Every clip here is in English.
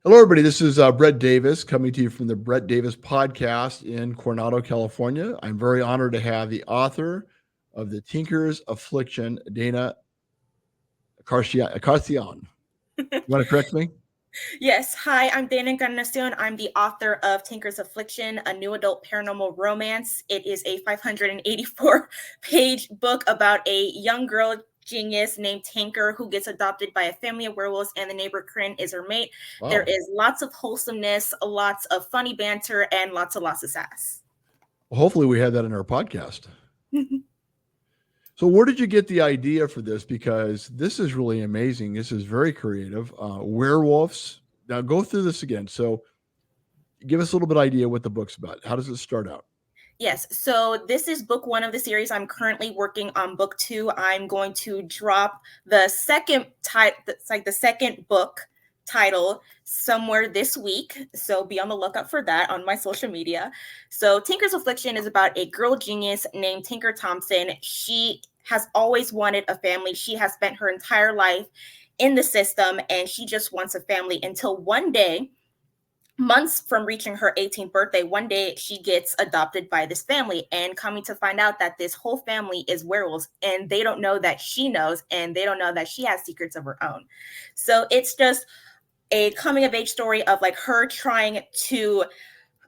Hello, everybody. This is Brett Davis coming to you from the Brett Davis podcast in Coronado, California. I'm very honored to have the author of The Tinker's Affliction, Dana Encarnacion. You want to correct me? Yes. Hi, I'm Dana Encarnacion. I'm the author of Tinker's Affliction, a new adult paranormal romance. It is a 584-page book about a young girl genius named Tinker who gets adopted by a family of werewolves, and the neighbor Corinne is her mate. There Wow. is lots of wholesomeness, lots of funny banter, and lots of sass. Well, hopefully, we had that in our podcast. So, where did you get the idea for this? Because this is really amazing. This is very creative. Werewolves. Now, go through this again. So, give us a little bit idea what the book's about. How does it start out? Yes, so this is book one of the series. I'm currently working on book two. I'm going to drop the second title, it's like the second book title somewhere this week. So be on the lookout for that on my social media. So Tinker's Affliction is about a girl genius named Tinker Thompson. She has always wanted a family. She has spent her entire life in the system and she just wants a family until one day, months from reaching her 18th birthday, one day she gets adopted by this family, and coming to find out that this whole family is werewolves, and they don't know that she knows, and they don't know that she has secrets of her own. So it's just a coming of age story of like her trying to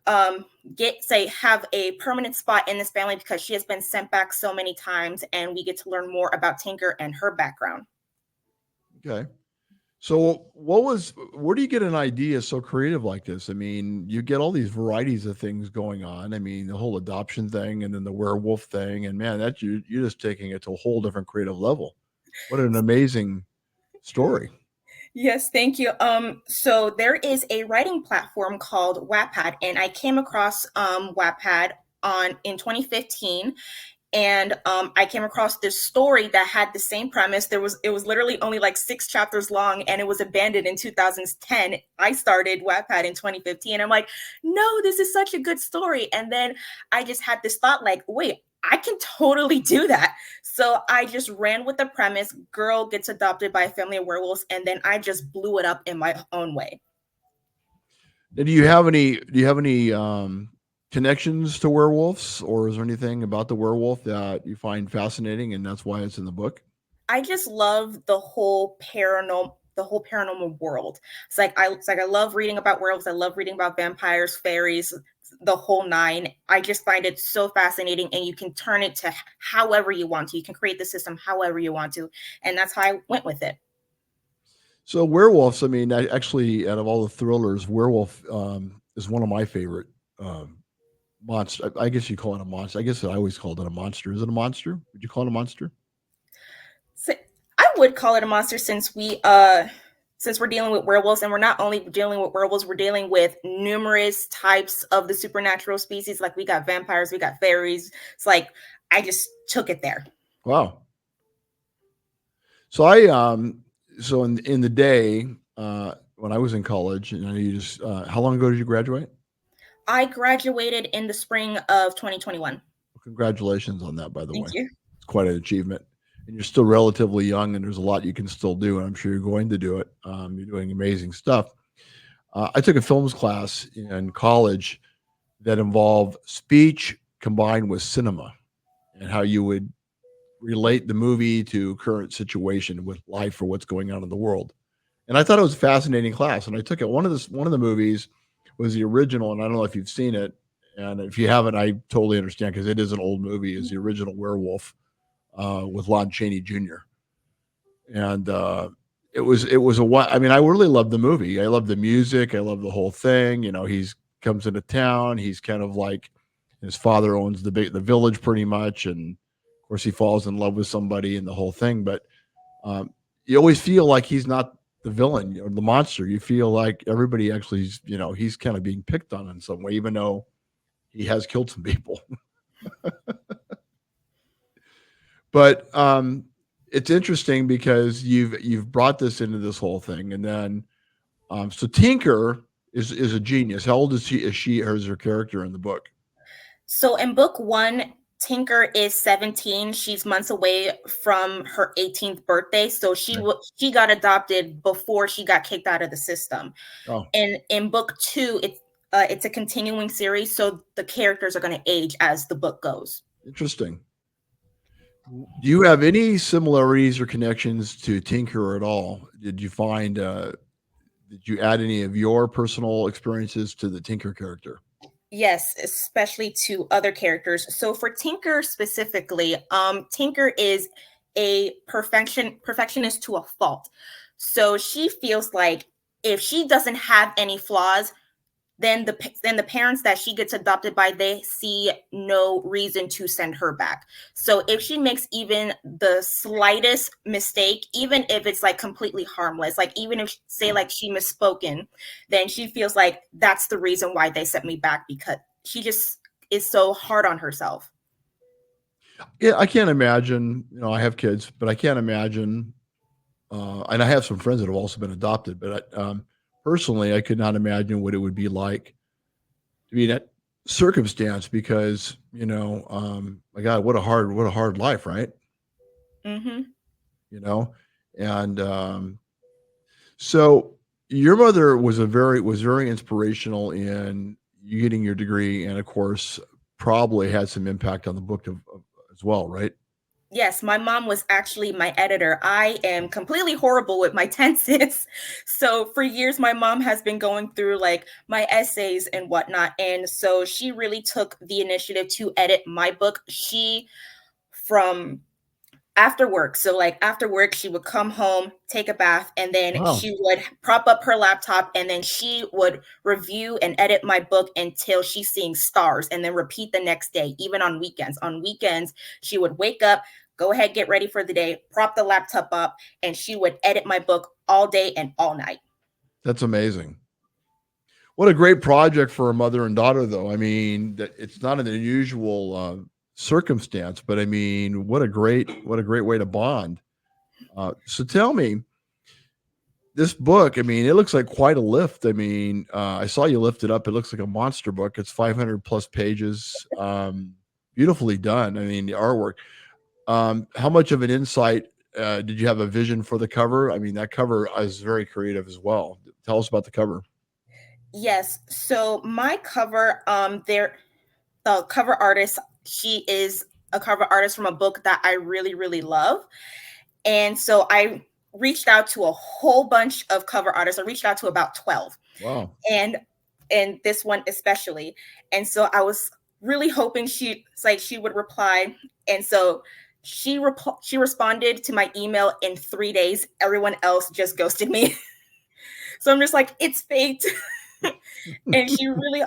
have a permanent spot in this family because she has been sent back so many times, and we get to learn more about Tinker and her background. Okay. So, where do you get an idea so creative like this? I mean, you get all these varieties of things going on. I mean, the whole adoption thing and then the werewolf thing. And man, you're just taking it to a whole different creative level. What an amazing story. Yes, thank you. So there is a writing platform called Wattpad, and I came across Wattpad on in 2015, and I came across this story that had the same premise. It was literally only like 6 chapters long, and it was abandoned in 2010. I started Wattpad in 2015. I'm like, no, this is such a good story, and then I just had this thought, like, wait, I can totally do that. So I just ran with the premise. Girl gets adopted by a family of werewolves, and then I just blew it up in my own way. And do you have any connections to werewolves, or is there anything about the werewolf that you find fascinating and that's why it's in the book? I just love the whole paranormal world. It's like I love reading about werewolves. I love reading about vampires, fairies, the whole nine. I just find it so fascinating, and you can turn it to however you want to. You can create the system however you want to, and that's how I went with it. So, werewolves, I mean, actually, out of all the thrillers, werewolf is one of my favorite monster. I guess you call it a monster. I guess I always called it a monster. Is it a monster? Would you call it a monster? So I would call it a monster since we're dealing with werewolves, and we're not only dealing with werewolves, we're dealing with numerous types of the supernatural species. Like we got vampires, we got fairies. It's like I just took it there. Wow. So I so in the day when I was in college, and you just how long ago did you graduate? I graduated in the spring of 2021. Well, congratulations on that, by the Thank way. you. It's quite an achievement. And you're still relatively young, and there's a lot you can still do, and I'm sure you're going to do it. You're doing amazing stuff. I took a films class in college that involved speech combined with cinema, and how you would relate the movie to current situation with life or what's going on in the world. And I thought it was a fascinating class. And I took it. One of the movies was the original, and I don't know if you've seen it. And if you haven't, I totally understand because it is an old movie. Is the original Werewolf with Lon Chaney Jr. And it was I mean, I really loved the movie. I love the music. I love the whole thing. You know, he's comes into town. He's kind of like his father owns the village pretty much, and of course he falls in love with somebody and the whole thing. But you always feel like he's not the villain or the monster. You feel like everybody actually, he's kind of being picked on in some way, even though he has killed some people. But it's interesting because you've brought this into this whole thing, and then so Tinker is a genius. How old is she? Is she or is her character in the book? So in book one, Tinker is 17. She's months away from her 18th birthday, so Okay. she got adopted before she got kicked out of the system. Oh, And in book 2, it's a continuing series, so the characters are going to age as the book goes. interesting. Do you have any similarities or connections to Tinker at all? Did you find did you add any of your personal experiences to the Tinker character? Yes, especially to other characters. So for Tinker specifically, Tinker is a perfectionist to a fault. So she feels like if she doesn't have any flaws, then the parents that she gets adopted by, they see no reason to send her back. So if she makes even the slightest mistake, even if it's like completely harmless, like even if say like she misspoken, then she feels like that's the reason why they sent me back, because she just is so hard on herself. Yeah, I can't imagine. I have kids, but I can't imagine. And I have some friends that have also been adopted, but personally, I could not imagine what it would be like to be in that circumstance because my God, what a hard life, right? Hmm. You know, and so your mother was very inspirational in you getting your degree, and of course, probably had some impact on the book as well, right? Yes, my mom was actually my editor. I am completely horrible with my tenses. So for years, my mom has been going through like my essays and whatnot. And so she really took the initiative to edit my book. From after work. So like after work, she would come home, take a bath, and then Wow, she would prop up her laptop and then she would review and edit my book until she's seeing stars and then repeat the next day, even on weekends. On weekends, she would wake up, go ahead, get ready for the day, prop the laptop up, and she would edit my book all day and all night. that's amazing. What a great project for a mother and daughter, though. I mean, that it's not an unusual circumstance, but I mean, what a great way to bond. So tell me, this book, I mean, it looks like quite a lift. I mean, I saw you lift it up. It looks like a monster book. It's 500 plus pages, beautifully done. I mean, the artwork. How much of an insight did you have a vision for the cover? I mean, that cover is very creative as well. Tell us about the cover. Yes. So my cover, the cover artist, she is a cover artist from a book that I really, really love. And so I reached out to a whole bunch of cover artists. I reached out to about 12. Wow, And this one especially. And so I was really hoping she would reply. And so she responded to my email in 3 days. Everyone else just ghosted me. So I'm just like, it's fate. And she really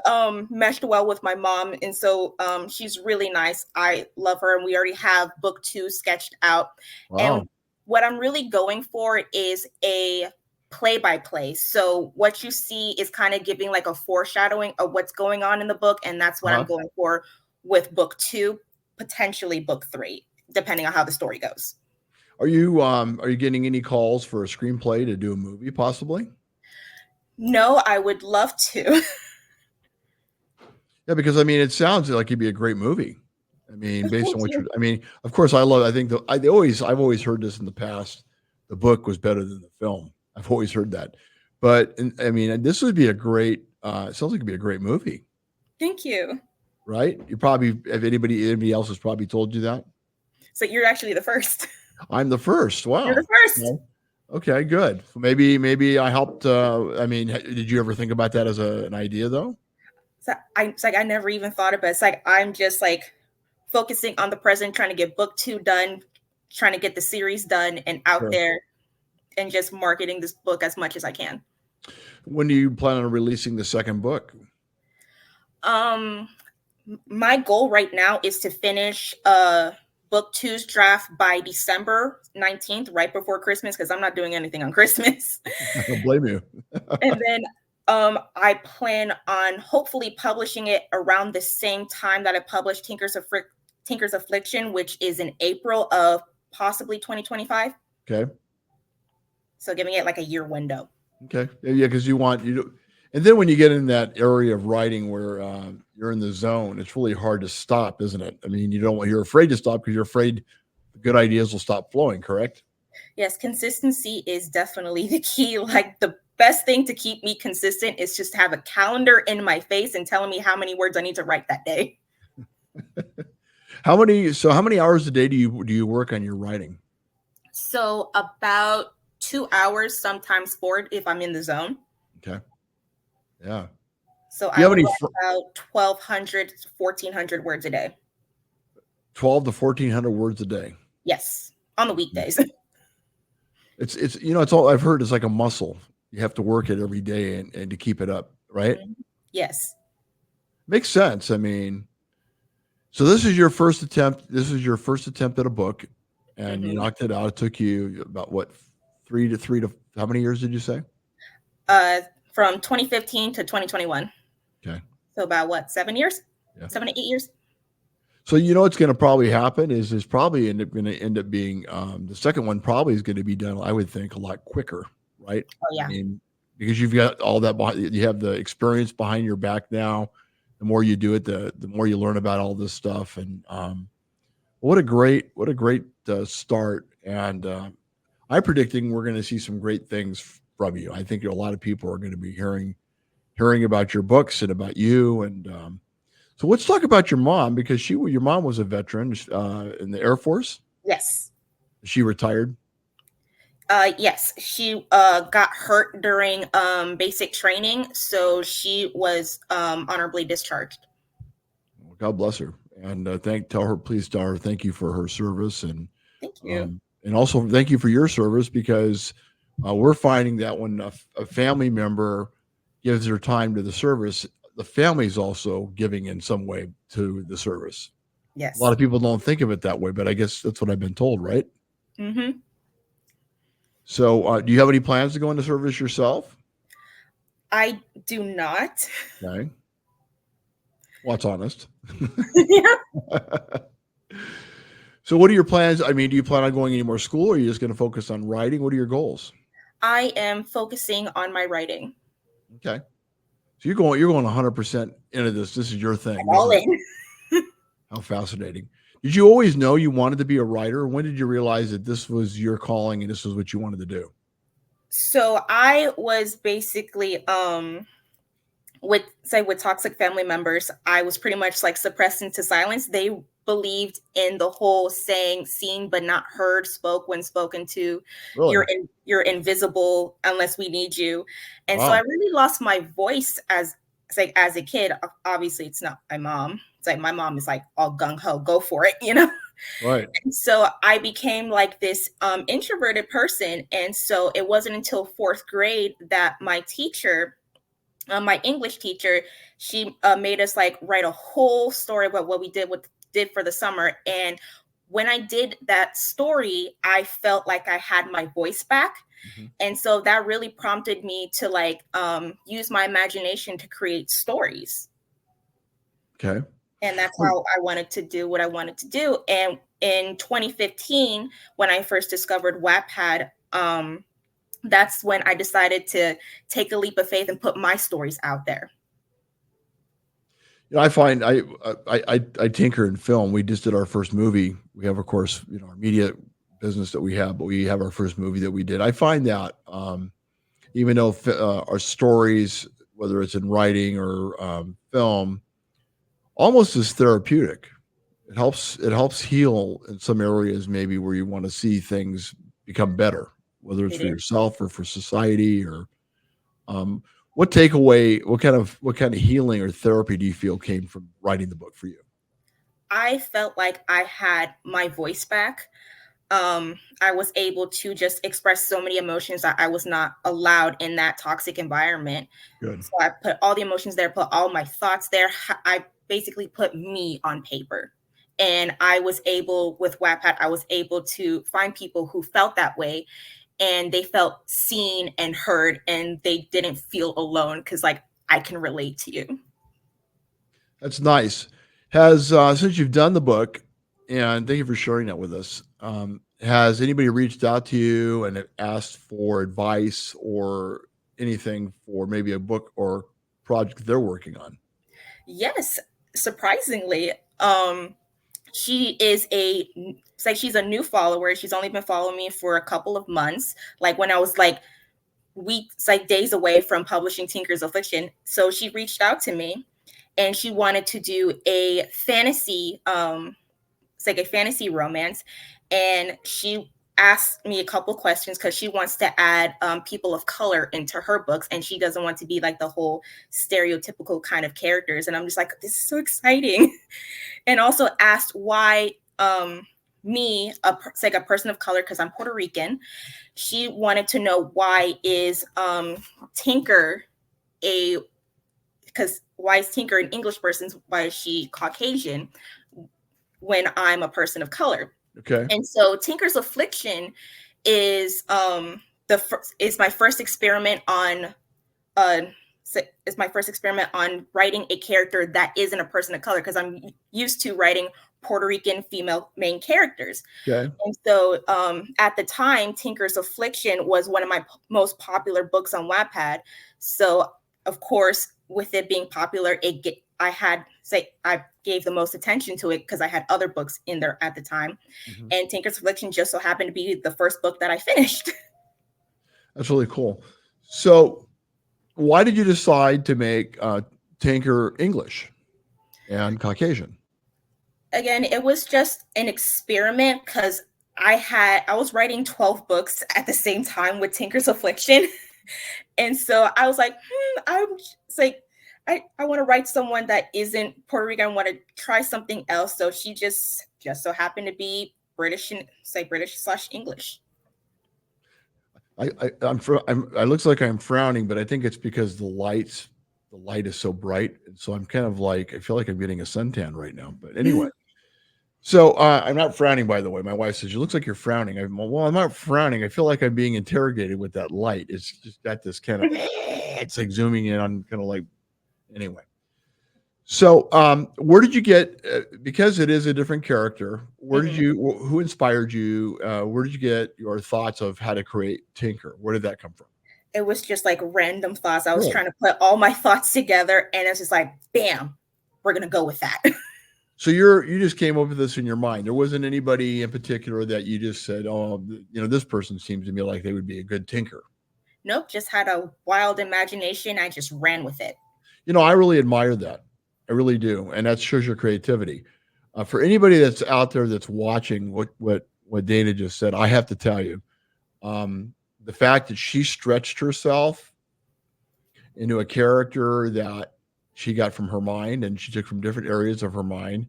meshed well with my mom, and so she's really nice. I love her, and we already have book 2 sketched out. And wow, what I'm really going for is a play by play, so what you see is kind of giving like a foreshadowing of what's going on in the book, and that's what I'm uh-huh. going for with book 2, potentially book 3, depending on how the story goes. Are you getting any calls for a screenplay to do a movie possibly? No, I would love to. Yeah, because I mean, it sounds like it'd be a great movie. I mean, based Thank on what you. you're, I mean, of course, I think I've always heard this in the past. The book was better than the film. I've always heard that, but I mean, this would be a great. It sounds like it'd be a great movie, Thank you. right? You probably, if anybody else has probably told you that. So you're actually the first. I'm the first. You're the Wow. first. Okay, okay, good. So maybe I helped. I mean, did you ever think about that as an idea though? So it's like I never even thought about it. It's like I'm just like focusing on the present, trying to get book 2 done, trying to get the series done and out Sure. there, and just marketing this book as much as I can. When do you plan on releasing the second book? Um, my goal right now is to finish book 2's draft by December 19th, right before Christmas, because I'm not doing anything on Christmas. I don't blame you. And then I plan on hopefully publishing it around the same time that I published Tinker's Affliction, which is in April of possibly 2025. Okay. So giving it like a year window. Okay. Yeah, because you want you. And then when you get in that area of writing where you're in the zone, it's really hard to stop, isn't it? I mean, you're afraid to stop because you're afraid the good ideas will stop flowing, correct? Yes, consistency is definitely the key. Like the best thing to keep me consistent is just to have a calendar in my face and telling me how many words I need to write that day. How many hours a day do you work on your writing? So about 2 hours, sometimes 4 if I'm in the zone. Okay. Yeah. So Do you I have will any write about 1,200, 1,400 words a day. 12 to 1400 words a day? Yes, on the weekdays. It's all I've heard is like a muscle. You have to work it every day and to keep it up, right? Yes. Makes sense. I mean, so this is your first attempt. This is your first attempt at a book, and you hmm knocked it out. It took you about what, three to how many years did you say? Uh, from 2015 to 2021. Okay. So about what, 7 years? Yeah. 7 to 8 years? So you know what's going to probably happen is probably going to end up being the second one probably is going to be done. I would think a lot quicker, right? Oh I yeah. mean, because you've got all that behind, you have the experience behind your back now. The more you do it, the more you learn about all this stuff. And what a great start. And I'm predicting we're going to see some great things from you. I think a lot of people are going to be hearing about your books and about you. And so let's talk about your mom because your mom was a veteran in the Air Force. Yes. She retired. Yes, she got hurt during basic training, so she was honorably discharged. Well, God bless her, and please tell her thank you for her service, Thank you. and also thank you for your service because we're finding that when a family member gives their time to the service, the family is also giving in some way to the service. A lot Yes. of people don't think of it that way, but I guess that's what I've been told, right? Mm-hmm. So, do you have any plans to go into service yourself? I do not. Okay. Well, that's honest. Yeah. So, what are your plans? I mean, do you plan on going any more school, or are you just going to focus on writing? What are your goals? I am focusing on my writing. Okay. So you're going 100% into this. This is your thing. I'm all in. How fascinating. Did you always know you wanted to be a writer? When did you realize that this was your calling and this was what you wanted to do? So I was basically with toxic family members, I was pretty much like suppressed into silence. They believed in the whole saying seen but not heard, spoke when spoken to. Really? You're invisible unless we need you. And so I Wow. really lost my voice as a kid. Obviously it's not my mom. It's like my mom is like all gung-ho, go for it, you know. Right. So I became like this introverted person. And so it wasn't until fourth grade that my teacher, my English teacher, she made us like write a whole story about what we did for the summer. And when I did that story, I felt like I had my voice back. Mhm. And so that really prompted me to like use my imagination to create stories. Okay. And that's Well, how I wanted to do what I wanted to do. And in 2015, when I first discovered Wattpad, that's when I decided to take a leap of faith and put my stories out there. I find I tinker in film. We just did our first movie. We have, of course, our media business that we have, but we have our first movie that we did. I find that even though our stories, whether it's in writing or film, almost is therapeutic. It helps heal in some areas maybe where you want to see things become better, whether it's It for is. yourself or for society or um, what kind of healing or therapy do you feel came from writing the book for you? I felt like I had my voice back. I was able to just express so many emotions that I was not allowed in that toxic environment. Good. So I put all the emotions there, put all my thoughts there. I basically put me on paper. And I was able, with Wattpad, I was able to find people who felt that way and they felt seen and heard and they didn't feel alone because, like, I can relate to you. That's nice. Has since you've done the book, and thank you for sharing that with us. Has anybody reached out to you and asked for advice or anything for maybe a book or project they're working on? Yes, surprisingly. She is it's like she's a new follower. She's only been following me for a couple of months. Like when I was like weeks, like days away from publishing Tinker's Affliction. So she reached out to me and she wanted to do a fantasy, it's like a fantasy romance. And she asked me a couple questions because she wants to add people of color into her books, and she doesn't want to be like the whole stereotypical kind of characters. And I'm just like, this is so exciting. And also asked why me, it's like a person of color, because I'm Puerto Rican. She wanted to know why is Tinker a because why is Tinker an English person? Why is she Caucasian when I'm a person of color? Okay. And so Tinker's Affliction is is my first experiment on is my first experiment on writing a character that isn't a person of color, because I'm used to writing Puerto Rican female main characters. Okay. And so at the time, Tinker's Affliction was one of my most popular books on Wattpad. So of course, with it being popular, I gave the most attention to it because I had other books in there at the time. Mm-hmm. And Tinker's Affliction just so happened to be the first book that I finished. That's really cool. So why did you decide to make Tinker English and Caucasian? Again, it was just an experiment because I was writing 12 books at the same time with Tinker's Affliction. And so I was like, I want to write someone that isn't Puerto Rican. I want to try something else. So she just so happened to be British and say British/English. I looks like I'm frowning, but I think it's because the light is so bright. And so I'm kind of like, I feel like I'm getting a suntan right now, but anyway. So I'm not frowning, by the way. My wife says, "You look like you're frowning." I'm not frowning. I feel like I'm being interrogated with that light. It's just got this kind of, it's like zooming in on kind of like, anyway. So where did you get, because it is a different character, who inspired you? Where did you get your thoughts of how to create Tinker? Where did that come from? It was just like random thoughts. I was trying to put all my thoughts together, and it's just like, bam, we're going to go with that. So you just came up with this in your mind. There wasn't anybody in particular that you just said, "Oh, this person seems to me like they would be a good tinker." Nope, just had a wild imagination. I just ran with it. I really admire that. I really do, and that shows your creativity. For anybody that's out there that's watching what Dana just said, I have to tell you, the fact that she stretched herself into a character that she got from her mind and she took from different areas of her mind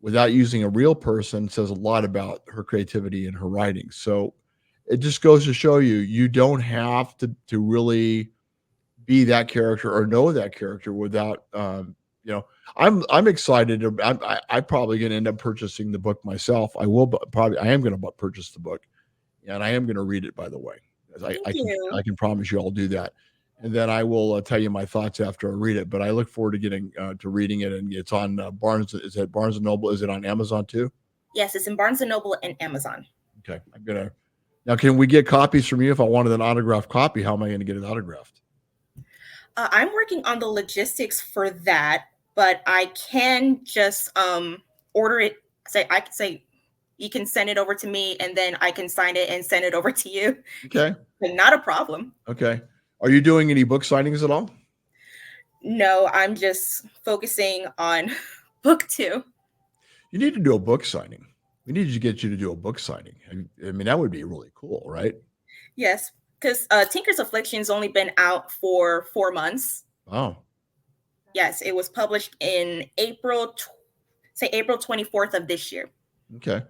without using a real person says a lot about her creativity and her writing. So it just goes to show you don't have to really be that character or know that character without I'm excited. I'm probably going to end up purchasing the book myself. I am going to purchase the book, and I am going to read it, by the way. I can promise you I'll do that. And then I will tell you my thoughts after I read it. But I look forward to getting to reading it. And it's on Barnes. Is it Barnes and Noble? Is it on Amazon too? Yes, it's in Barnes and Noble and Amazon. Okay, now. Can we get copies from you? If I wanted an autographed copy, how am I going to get it autographed? I'm working on the logistics for that, but I can just order it. I can say you can send it over to me, and then I can sign it and send it over to you. Okay, not a problem. Okay. Are you doing any book signings at all? No, I'm just focusing on book 2. You need to do a book signing. We need to get you to do a book signing. I mean, that would be really cool, right? Yes, because Tinker's Affliction's only been out for 4 months. Oh. Yes, it was published in April 24th of this year. Okay.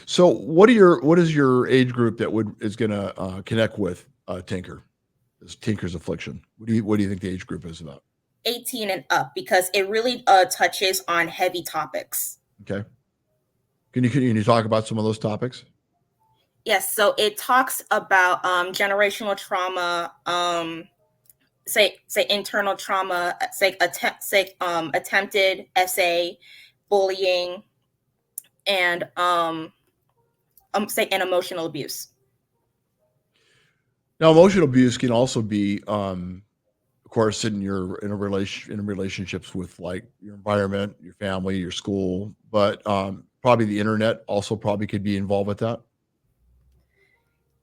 So what is your age group that is going to connect with Tinker? Tinker's Affliction. What do you think the age group is about? 18 and up, because it really touches on heavy topics. Okay. Can you talk about some of those topics? Yes. So it talks about generational trauma, say internal trauma, attempted SA, bullying, and and emotional abuse. Now, emotional abuse can also be, of course, in relationships with like your environment, your family, your school, but probably the internet also probably could be involved with that.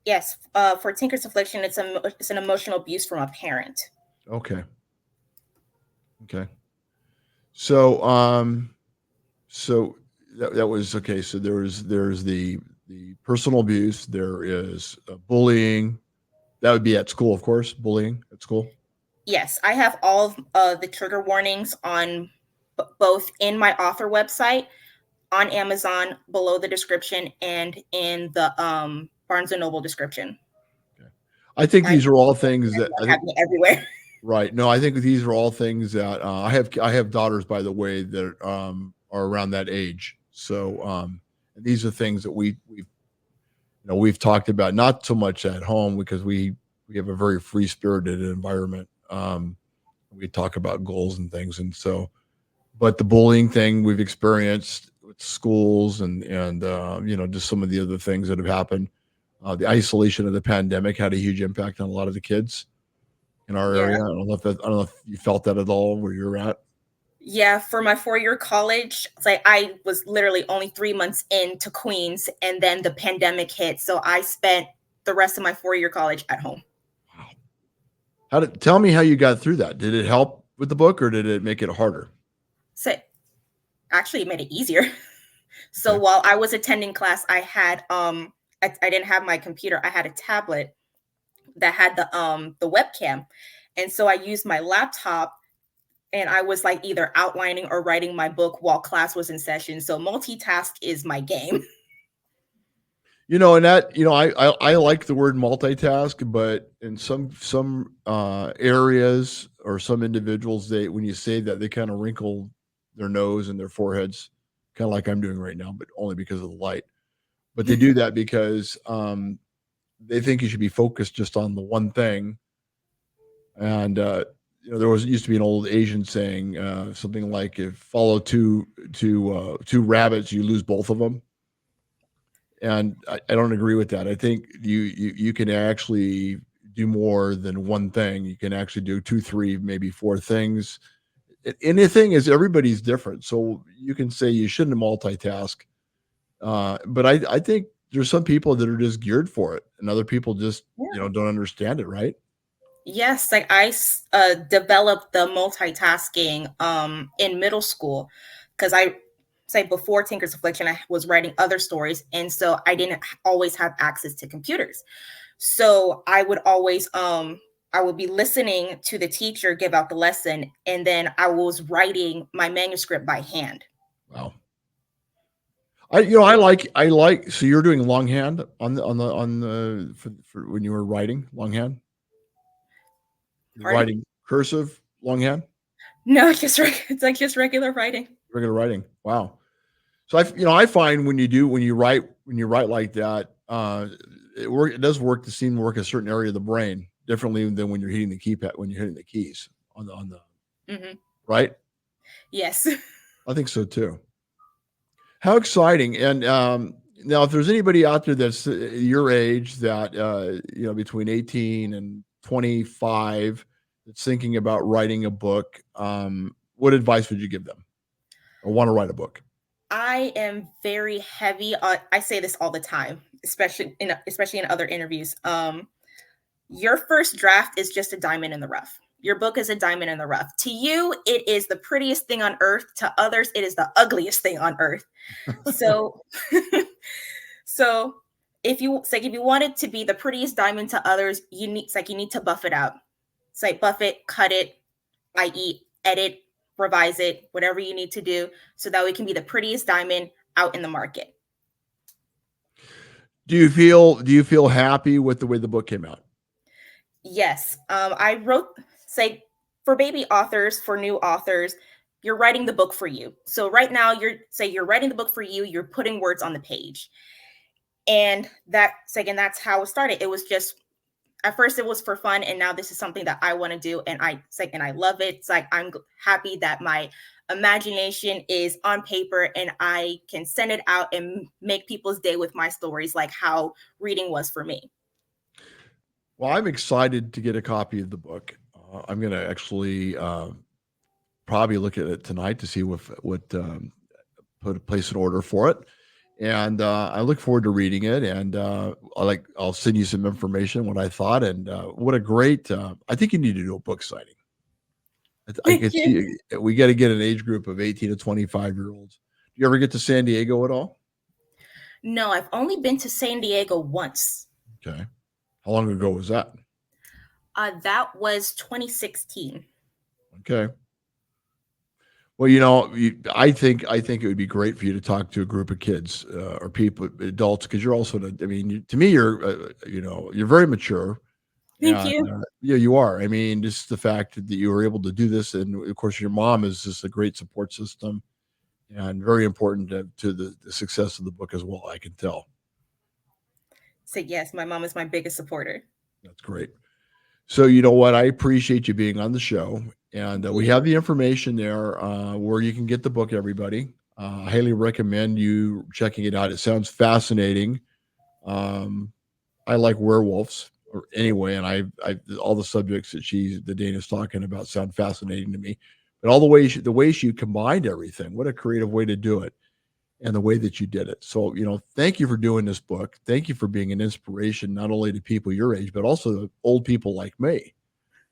Yes, for Tinker's Affliction, it's an emotional abuse from a parent. Okay. Okay. So, so that was okay. So there's the personal abuse. There is bullying. That would be at school, of course. Bullying at school. Yes, I have all of the trigger warnings on both in my author website, on Amazon below the description, and in the Barnes and Noble description. Okay. I think I these are all things that I think. have me everywhere. Right. No, I think these are all things that I have daughters, by the way, that are around that age. So and these are things that we've talked about, not so much at home because we have a very free spirited environment. We talk about goals and things, and so but the bullying thing we've experienced with schools and just some of the other things that have happened. The isolation of the pandemic had a huge impact on a lot of the kids in our Yeah. area. I don't know if you felt that at all where you're at. Yeah, for my 4-year college, it's like I was literally only 3 months into Queens, and then the pandemic hit. So I spent the rest of my 4-year college at home. Wow. Tell me how you got through that? Did it help with the book or did it make it harder? So actually, it made it easier. So Okay. while I was attending class, I had I didn't have my computer. I had a tablet that had the webcam, and so I used my laptop, and I was like either outlining or writing my book while class was in session. So multitask is my game. And that, I like the word multitask, but in some areas or some individuals, they when you say that, they kind of wrinkle their nose and their foreheads, kind of like I'm doing right now, but only because of the light. But they do that because they think you should be focused just on the one thing. And there used to be an old Asian saying, something like, "If follow two rabbits, you lose both of them." And I don't agree with that. I think you can actually do more than one thing. You can actually do two, three, maybe four things. And the thing is, everybody's different, so you can say you shouldn't multitask. But I think there's some people that are just geared for it, and other people just don't understand it, right? Yes, like I developed the multitasking in middle school because I say before Tinker's Affliction, I was writing other stories, and so I didn't always have access to computers. So I would be listening to the teacher give out the lesson, and then I was writing my manuscript by hand. Wow. I like. So you're doing longhand on the for when you were writing longhand. You're Pardon? writing cursive longhand, No, it's like just regular writing. regular writing. Wow. So I find when you write like that, it does work. The scene work a certain area of the brain differently than when you're hitting the keypad when you're hitting the keys on the Hmm. right. Yes. I think so too. How exciting! And now, if there's anybody out there that's your age that between 18 and 25 that's thinking about writing a book, what advice would you give them or want to write a book? I am very heavy on, I say this all the time, especially in other interviews. Your first draft is just a diamond in the rough. Your book is a diamond in the rough. To you, it is the prettiest thing on earth. To others, it is the ugliest thing on earth. So, so if you want it to be the prettiest diamond to others, you need to buff it out. It's like buff it, cut it, i.e., edit, revise it, whatever you need to do, so that we can be the prettiest diamond out in the market. Do you feel happy with the way the book came out? Yes. I wrote, say, for baby authors, for new authors, you're writing the book for you. So right now, you're writing the book for you. You're putting words on the page, and that's how it started. It was just at first it was for fun, and now this is something that I want to do, and I love it. It's like I'm happy that my imagination is on paper, and I can send it out and make people's day with my stories, like how reading was for me. Well, I'm excited to get a copy of the book. I'm going to actually probably look at it tonight to see what put a place an order for it. And I look forward to reading it. And I'll send you some information what I thought. And what a great! I think you need to do a book signing. I Thank could you. see we got to get an age group of 18 to 25-year-olds. Do you ever get to San Diego at all? No, I've only been to San Diego once. Okay. How long ago was that? That was 2016. Okay. Well, I think it would be great for you to talk to a group of kids or people, adults, because you're also. I mean, to me, you're very mature, Thank and you. yeah, you are. I mean, just the fact that you were able to do this, and of course, your mom is just a great support system, and very important to the success of the book as well. I can tell. So yes, my mom is my biggest supporter. That's great. So you know what? I appreciate you being on the show, and Thank we you. have the information there where you can get the book. Everybody, I highly recommend you checking it out. It sounds fascinating. Um, I like werewolves, or anyway, and I all the subjects that Dana's talking about sound fascinating to me. But all the way she combined everything. What a creative way to do it, and the way that you did it. So thank you for doing this book. Thank you for being an inspiration not only to people your age, but also to old people like me.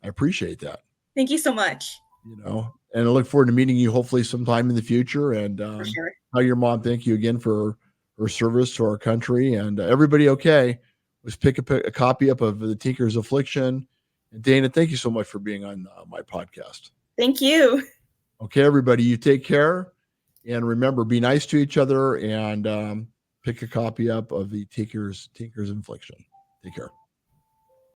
I appreciate that. Thank you so much. And I look forward to meeting you hopefully sometime in the future. And For sure. tell your mom thank you again for her service to our country. And everybody, okay, let's pick a copy up of The Tinker's Affliction. And Dana, thank you so much for being on my podcast. Thank you. Okay, everybody, you take care. And remember, be nice to each other and pick a copy up of The Tinker's Affliction. Take care.